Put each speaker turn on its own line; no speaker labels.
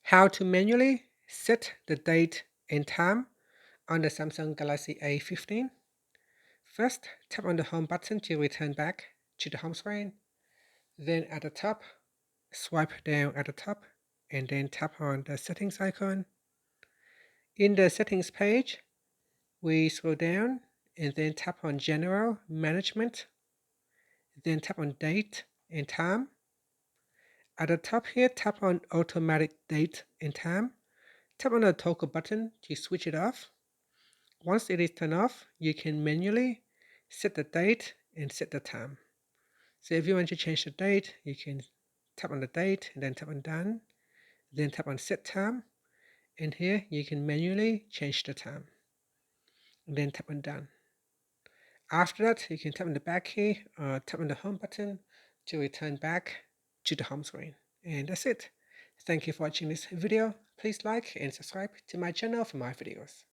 How to manually set the date and time on the Samsung Galaxy A15. First, tap on the home button to return back to the home screen. Then at the top, swipe down at the top and then tap on the settings icon. In the settings page, we scroll down and then tap on General Management. Then tap on Date and Time. At the top here, tap on Automatic Date and Time. Tap on the toggle button to switch it off. Once it is turned off, you can manually set the date and set the time. So if you want to change the date, you can tap on the date and then tap on Done. Then tap on Set Time. And here you can manually change the time. And then tap on Done. After that, you can tap on the back key or tap on the home button to return back to the home screen. And that's it. Thank you for watching this video. Please like and subscribe to my channel for more videos.